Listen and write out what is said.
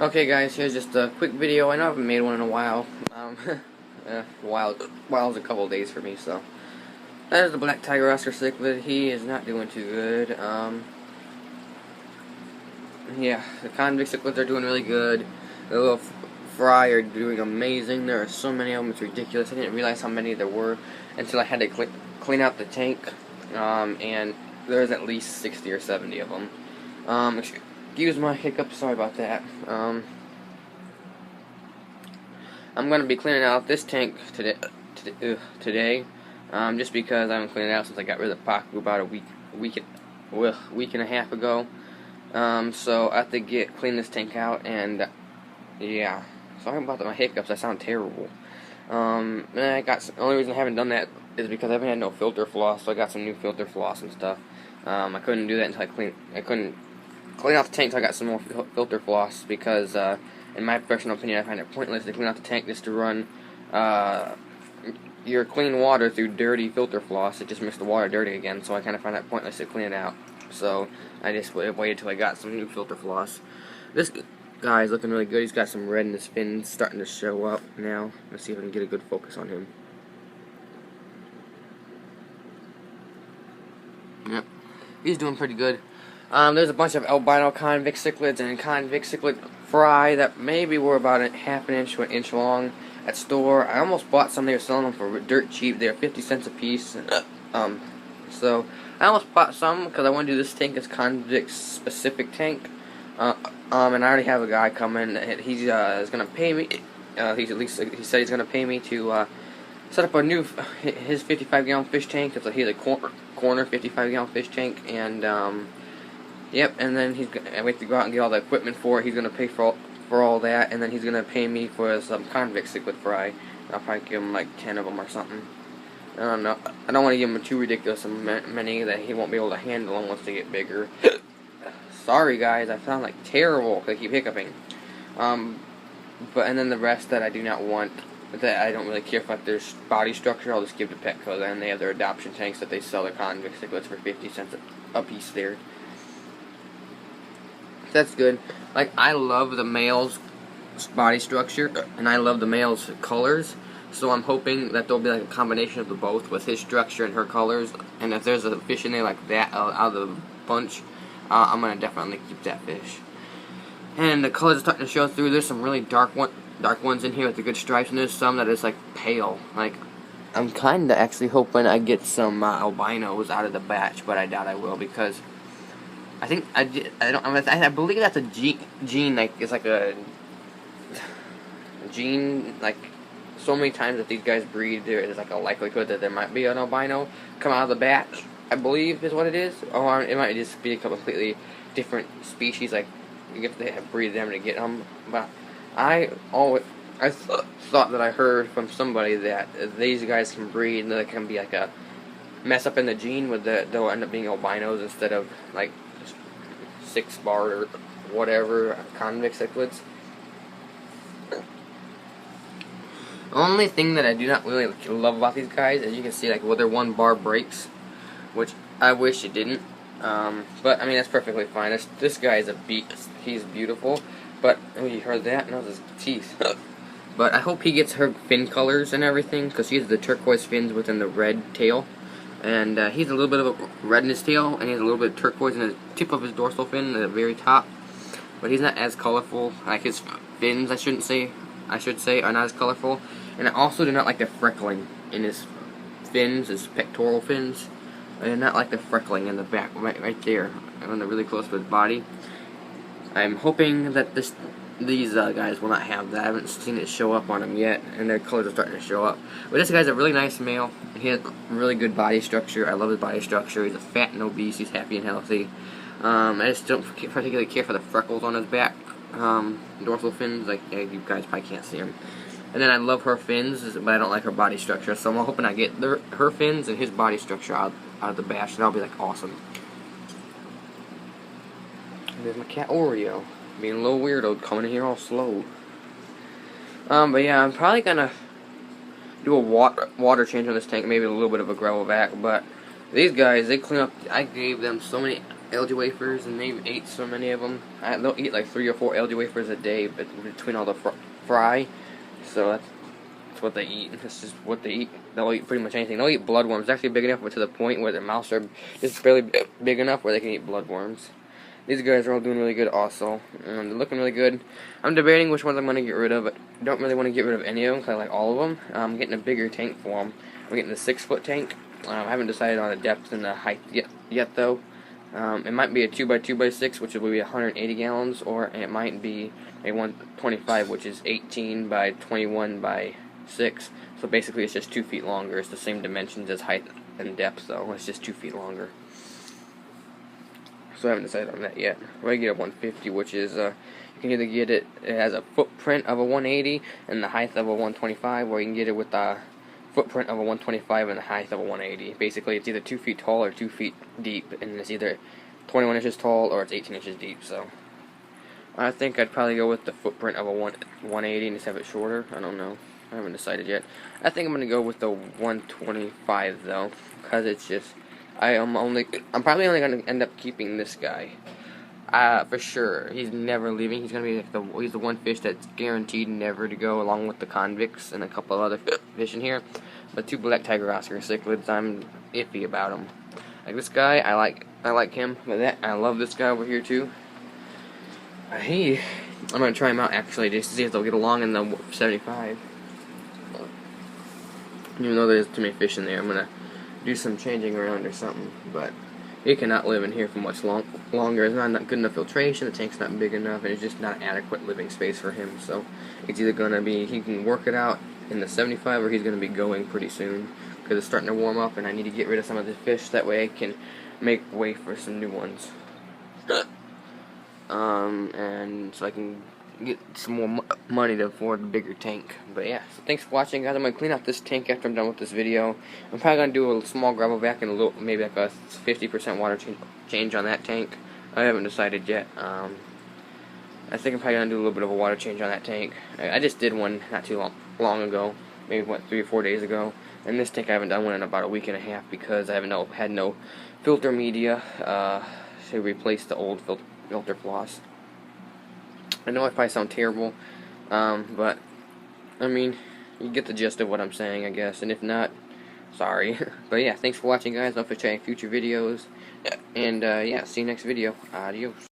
Okay guys, here's just a quick video. I know I haven't made one in a while. While's a couple of days for me, so. That is the Black Tiger Oscar cichlid. He is not doing too good. Yeah, the convict cichlids are doing really good. The little fry are doing amazing. There are so many of them, it's ridiculous. I didn't realize how many there were until I had to clean out the tank. And there's at least 60 or 70 of them. Excuse my hiccup, sorry about that. I'm going to be cleaning out this tank today, just because I haven't cleaned it out since I got rid of the pot about a week and a half ago. So I have to clean this tank out, and yeah, sorry about my hiccups. I sound terrible. And the only reason I haven't done that is because I haven't had no filter floss, so I got some new filter floss and stuff. I couldn't do that until I couldn't clean out the tank until I got some more filter floss, because in my personal opinion, I find it pointless to clean out the tank just to run your clean water through dirty filter floss. It just makes the water dirty again, so I kind of find that pointless to clean it out. So I just waited till I got some new filter floss. This guy's looking really good. He's got some red in his fins starting to show up now. Let's see if I can get a good focus on him. Yep, he's doing pretty good. There's a bunch of albino convict cichlids and convict cichlid fry that maybe were about a half an inch to an inch long at store. I almost bought some. They were selling them for dirt cheap. They were 50 cents a piece. So I almost bought some because I want to do this tank as convict specific tank. And I already have a guy coming. He's is gonna pay me. He said he's gonna pay me to set up his 55-gallon fish tank. It's he's a corner 55-gallon fish tank, and yep. And then I wait to go out and get all the equipment for it. He's gonna pay for all that, and then he's gonna pay me for some convict cichlid fry. I'll probably give him like 10 of them or something. I don't know. I don't want to give him too ridiculous many that he won't be able to handle them once they get bigger. Sorry guys, I sound like terrible because I keep hiccuping. And then the rest that I do not want, that I don't really care for, like their body structure, I'll just give to Petco. Then they have their adoption tanks that they sell their convict cichlids for 50 cents a piece there. That's good. Like, I love the male's body structure, and I love the male's colors. So I'm hoping that there'll be like a combination of the both with his structure and her colors. And if there's a fish in there like that out of the bunch, I'm gonna definitely keep that fish. And the colors are starting to show through. There's some really dark ones in here with the good stripes, and there's some that is like pale. Like, I'm kind of actually hoping I get some albinos out of the batch, but I doubt I will, because I think I believe that's a gene, like it's like a gene, like so many times that these guys breed, there is like a likelihood that there might be an albino come out of the batch, I believe is what it is. Or it might just be a completely different species, like you have to breed them to get them. But I thought that I heard from somebody that these guys can breed, and there can be like a mess up in the gene with they'll end up being albinos instead of like 6-bar or whatever convict cichlids. The only thing that I do not really love about these guys, as you can see, like, well, their 1-bar breaks, which I wish it didn't. But I mean, that's perfectly fine. This guy is a beast. He's beautiful. But oh, you heard that? No, his teeth. But I hope he gets her fin colors and everything, because he has the turquoise fins within the red tail. And he's a little bit of a red in his tail, and he has a little bit of turquoise in the tip of his dorsal fin at the very top. But he's not as colorful. Like his fins, I should say, are not as colorful. And I also do not like the freckling in his fins, his pectoral fins. I do not like the freckling in the back, right there, when they're really close to his body. I'm hoping that these guys will not have that. I haven't seen it show up on them yet, and their colors are starting to show up. But this guy's a really nice male. He has really good body structure. I love his body structure. He's a fat and obese. He's happy and healthy. I just don't particularly care for the freckles on his back, dorsal fins. Like, you guys probably can't see them. And then I love her fins, but I don't like her body structure. So I'm hoping I get her fins and his body structure out of the batch, and that'll be like awesome. And there's my cat Oreo, being a little weirdo, coming in here all slow. But yeah, I'm probably gonna do a water change on this tank, maybe a little bit of a gravel vac. But these guys, they clean up. I gave them so many LG wafers, and they've ate so many of them. They'll eat like 3 or 4 LG wafers a day, but between all the fry, so that's what they eat. That's just what they eat. They'll eat pretty much anything. They'll eat bloodworms. It's actually big enough, but to the point where their mouths are just barely big enough where they can eat bloodworms. These guys are all doing really good also. They're looking really good. I'm debating which ones I'm going to get rid of, but I don't really want to get rid of any of them because I like all of them. I'm getting a bigger tank for them. I'm getting the 6-foot tank. I haven't decided on the depth and the height yet though. It might be a 2x2x6, which will be 180 gallons, or it might be a 125, which is 18 by 21 by 6. So basically it's just 2 feet longer. It's the same dimensions as height and depth though. It's just 2 feet longer. So I haven't decided on that yet. We're going to get a 150, which is, you can either get it has a footprint of a 180 and the height of a 125, or you can get it with the footprint of a 125 and the height of a 180. Basically, it's either 2 feet tall or 2 feet deep, and it's either 21 inches tall or it's 18 inches deep. So I think I'd probably go with the footprint of a 180 and just have it shorter. I don't know. I haven't decided yet. I think I'm going to go with the 125, though, because it's just... I'm probably only going to end up keeping this guy. For sure. He's never leaving. He's going to be like he's the one fish that's guaranteed never to go, along with the convicts and a couple of other fish in here. But 2 black tiger Oscar cichlids, I'm iffy about him. Like this guy, I like him. But I love this guy over here too. I'm going to try him out actually, just to see if they'll get along in the 75. Even though there's too many fish in there, I'm going to do some changing around or something, but he cannot live in here for much longer. It's not good enough filtration, the tank's not big enough, and it's just not adequate living space for him. So it's either going to be, he can work it out in the 75, or he's going to be going pretty soon, because it's starting to warm up, and I need to get rid of some of the fish, that way I can make way for some new ones. And so I can get some more money to afford a bigger tank. But yeah, so thanks for watching, guys. I'm going to clean out this tank after I'm done with this video. I'm probably going to do a small gravel vac and maybe like a 50% water change on that tank. I haven't decided yet. I think I'm probably going to do a little bit of a water change on that tank. I just did one not too long ago, maybe 3 or 4 days ago. And this tank I haven't done one in about a week and a half because I haven't had no filter media to replace the old filter floss. I know I probably sound terrible, but, I mean, you get the gist of what I'm saying, I guess, and if not, sorry. But yeah, thanks for watching, guys. Don't forget to check future videos, and yeah, see you next video. Adios.